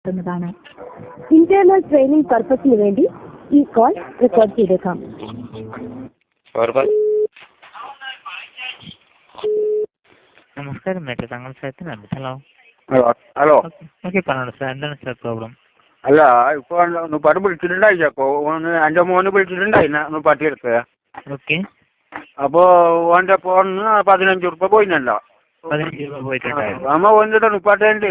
ാണ് internal training പർപ്പസിന് വേണ്ടി ഈ കോൾ റെക്കോർഡ് ചെയ്തേക്കാം. നമസ്കാരം മേറ്റ താങ്കൾ സത്യനാണ്. ഹലോ ഹലോ ഓക്കെ പറഞ്ഞോളൂ സാർ, എന്താണ് സാർ പ്രോബ്ലം? അല്ല ഇപ്പൊ നുപ്പാട്ട് വിളിച്ചിട്ടുണ്ടായി ചക്കോ എന്റെ മോന് വിളിച്ചിട്ടുണ്ടായി നുപ്പാട്ടി എടുത്ത്. ഓക്കെ, അപ്പൊ ഓന്റെ ഫോണിന് 15 ഉറുപ്പ പോയിന്നല്ല. 15 രൂപ പോയിട്ടുണ്ടായിരുന്നു. അമ്മ ഓൻ്റെ നുപ്പാട്ടുണ്ട്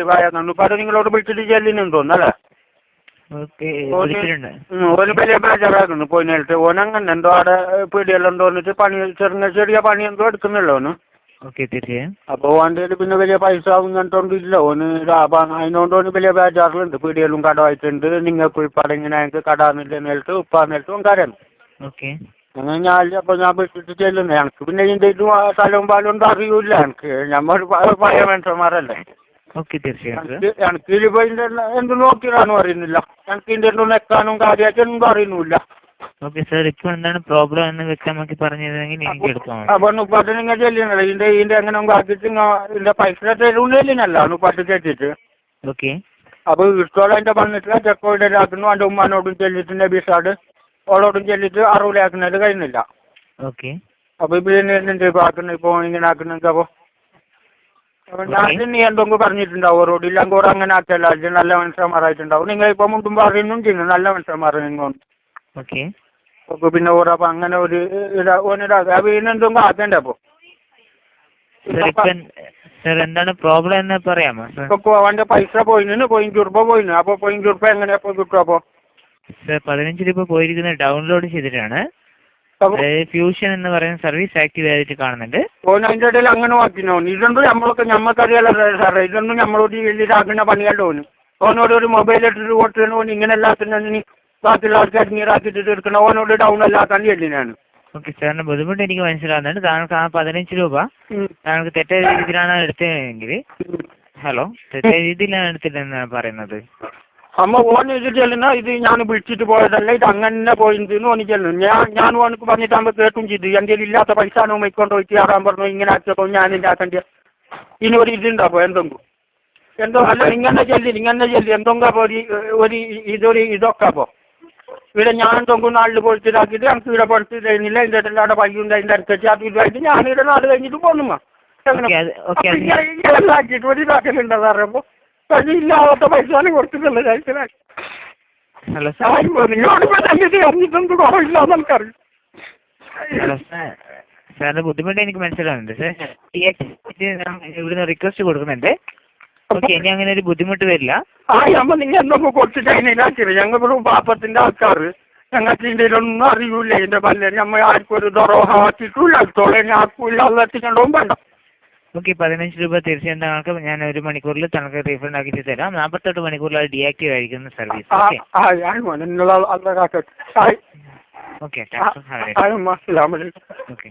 നുപ്പാട്ട് നിങ്ങളോട് വിളിച്ചിട്ട് ചെല്ലിനെന്ന് തോന്നല്ലേ? ഓക്കെ, ഓന് വലിയ ബേജാറാക്കുന്നു പോയിന്നിട്ട്. ഓനങ്ങനെ എന്തോ അവിടെ പീടിയെല്ലാം തോന്നിട്ട് പണി ചെറിയ പണി എന്തോ എടുക്കുന്നുള്ളൂ ഓന്. ഓക്കെ, തീർച്ചയായും. അപ്പൊ ഓൻ്റെ പിന്നെ വലിയ പൈസ ഇങ്ങനത്തോണ്ടില്ല ഓന് ലാഭം. അതിനോണ്ട് ഓന് വലിയ ബേജാറിലുണ്ട്. പീടിയെല്ലാം കടമായിട്ടുണ്ട്. നിങ്ങൾക്ക് ഇപ്പം ഇങ്ങനെ എനിക്ക് കടാന്നില്ല നേരിട്ട് ഉപ്പാന്നിട്ട് ഓൻകാരാണ്. ഓക്കെ, അങ്ങനെ ഞാൻ വിളിച്ചിട്ട് ചെല്ലുന്നത്. എനിക്ക് പിന്നെ ഇതിൻ്റെ ഇതും സ്ഥലവും പാലും ഒന്നും അറിയൂല. എനിക്ക് നമ്മൾ പഴയ മനുഷ്യന്മാരല്ലേ. ഓക്കെ, തീർച്ചയായും. എനിക്ക് ഇതിപ്പോ ഇതിന്റെ എന്ത് നോക്കിയാണെന്ന് പറയുന്നില്ല. എനിക്ക് ഇതിന്റെ ഒന്നും നെക്കാനും കാര്യമായിട്ടൊന്നും പറയുന്നില്ല. ഓക്കെ സാർ, ഇപ്പോൾ എന്താണ് പ്രോബ്ലം എന്ന് വ്യക്തമാക്കി പറഞ്ഞിരുന്നെങ്കിൽ എനിക്ക് എടുക്കാം. അപ്പൊ നുപ്പാട്ട് നിങ്ങൾ ചെല്ലുന്നില്ല. ഇതിന്റെ എങ്ങനെ ആക്കിയിട്ട് ഇതിന്റെ പൈസ തരുന്നില്ല നുപ്പാട്ട് കേട്ടിട്ട്. ഓക്കെ, അപ്പൊ ഇഷ്ടോളം അതിന്റെ വന്നിട്ട് ചെക്കോടെ ആക്കുന്നു. എൻ്റെ ഉമ്മാനോടും ചെല്ലിട്ട് നബീസാട് ഓളോടും ചെല്ലിട്ട് അറിവിലാക്കുന്നത് കഴിയുന്നില്ല. ഓക്കെ, അപ്പൊ പിന്നെ എന്ത് ഇപ്പൊ ആക്കുന്നത്? ഇപ്പൊ ഇങ്ങനെ ആക്കുന്നെങ്കിൽ അപ്പൊ ഞാൻ നീ എന്തെങ്കിലും പറഞ്ഞിട്ടുണ്ടാവും ഓരോട്. ഇല്ലെങ്കിൽ ഓരോ അങ്ങനെ ആക്കല്ല. ഇത് നല്ല മനുഷ്യന്മാരായിട്ടുണ്ടാവും. നിങ്ങൾ ഇപ്പൊ മുണ്ടും പറയുന്നും ചെയ്യുന്നു നല്ല മനുഷ്യന്മാർ നിങ്ങൾ. ഓക്കെ, അപ്പൊ പിന്നെ ഓരോ അപ്പൊ അങ്ങനെ ഒരു പിന്നെ എന്തെങ്കിലും ആക്കണ്ടേ? അപ്പൊ സാർ എന്താണ് പ്രോബ്ലം എന്ന് പറയാമോ? ഇപ്പൊ അവന്റെ പൈസ പോയിന് 15 രൂപ പോയിന്. അപ്പൊ 15 രൂപ എങ്ങനെയാ കിട്ടും? അപ്പൊ സാർ 15 രൂപ പോയിരിക്കുന്നത് ഡൗൺലോഡ് ചെയ്തിട്ടാണ്. ഫ്യൂഷൻ എന്ന് പറയുന്ന സർവീസ് ആക്റ്റീവ് ആയിട്ട് കാണുന്നുണ്ട്. ഓൻ അതിന്റെ ഇടയിൽ അങ്ങനെ ആക്കിനോ? ഇതൊന്നും ഞമ്മക്കറിയാലോ സാറേ. ഇതൊന്നും നമ്മളോട് വലിയതാക്കുന്ന പണിയല്ലോ ഓന്. ഓനോട് ഒരു മൊബൈൽ ഇട്ടിട്ട് കൊടുത്തതിന് ഓൻ ഇങ്ങനെ എല്ലാത്തിനും ബാക്കിയുള്ള ആൾക്കാർ നീറാക്കിട്ട് എടുക്കണം. ഓനോട് ഡൗൺ അല്ലാത്താൻ ചെല്ലിനാണ്. ഓക്കെ, സാറിന് ബുദ്ധിമുട്ട് എനിക്ക് മനസ്സിലാവുന്നുണ്ട്. താങ്കൾക്ക് ആ 15 രൂപ താങ്കൾക്ക് തെറ്റായ രീതിയിലാണ് എടുത്തതെങ്കിൽ ഹലോ തെറ്റായ രീതിയിലാണ് എടുത്തില്ലെന്നാണ് പറയുന്നത്. അമ്മ ഓൻ ഇത് ചെല്ലുന്ന ഇത് ഞാൻ വിളിച്ചിട്ട് പോയതല്ല, ഇത് അങ്ങനെ പോയിന്ന് ഓന് ചെല്ലുന്നു. ഞാൻ ഓനക്ക് പറഞ്ഞിട്ടാകുമ്പോൾ കേട്ടും ചെയ്തു. എൻ്റെ ഇല്ലാത്ത പൈസ നോയിക്കൊണ്ട് പോയിട്ട് ആറാൻ പറഞ്ഞു. ഇങ്ങനെ ആക്കിയപ്പോ ഞാൻ എൻ്റെ ആക്കണ്ട ഇനി ഒരു ഇതുണ്ടാപ്പോ എന്തെങ്കിലും എന്തോ അല്ല ഇങ്ങനെ ചെല്ലി എന്തെങ്കിലും ഒരു ഇതൊക്കെ. അപ്പോ ഇവിടെ ഞാൻ എന്തെങ്കിലും നാളിൽ പൊളിച്ചിട്ടാക്കിയിട്ട് എനിക്ക് ഇവിടെ പൊളിച്ച് തരുന്നില്ല. ഇതിൻ്റെ ഇടയിലവിടെ പയ്യുണ്ട് അതിൻ്റെ അടുത്തേക്ക് അത് ഇതായിട്ട് ഞാനിവിടെ നാട് കഴിഞ്ഞിട്ട് പോന്നുമ്മ എല്ലാം ആക്കിയിട്ട് ഒരു ഇതാക്കലുണ്ടോ സാറേ? അപ്പൊ ഇല്ലാത്ത പൈസ കൊടുത്തിട്ടുള്ള കാര്യത്തിലായി. നിങ്ങളോടിപ്പോ തന്നെ അറിഞ്ഞിട്ടുണ്ട് കുറവില്ലാന്ന് നമുക്കറിയാം. സാറിന്റെ ബുദ്ധിമുട്ട് എനിക്ക് മനസ്സിലാവുന്നുണ്ട് സാർ. ഇവിടുന്ന് റിക്വസ്റ്റ് കൊടുക്കുന്നുണ്ട്. ഓക്കെ, ഇനി അങ്ങനെ ഒരു ബുദ്ധിമുട്ട് വരില്ല. അമ്മ നിങ്ങൾ എന്തൊക്കെ കൊടുത്തിട്ട് അതിനാക്കിയത് ഞങ്ങൾ പാപ്പത്തിന്റെ ആൾക്കാർ. ഞങ്ങൾക്ക് ഇതിൻ്റെ ഒന്നും അറിയൂല. ഇതിന്റെ പല്ല് നമ്മൾ ആർക്കും ഒരു ദൊറോഹാക്കിയിട്ടില്ല. അടുത്തോളം ആർക്കും അതെത്തിക്കണ്ടവും വേണ്ട. ഓക്കെ, 15 രൂപ തീർച്ചയായും താങ്കൾക്ക് ഞാൻ 1 മണിക്കൂറിൽ താങ്കൾക്ക് റീഫണ്ട് ആക്കിയിട്ട് തരാം. 48 മണിക്കൂറിൽ അത് ഡീആക്റ്റീവ് ആയിരിക്കുന്ന സർവീസ്. Okay, okay.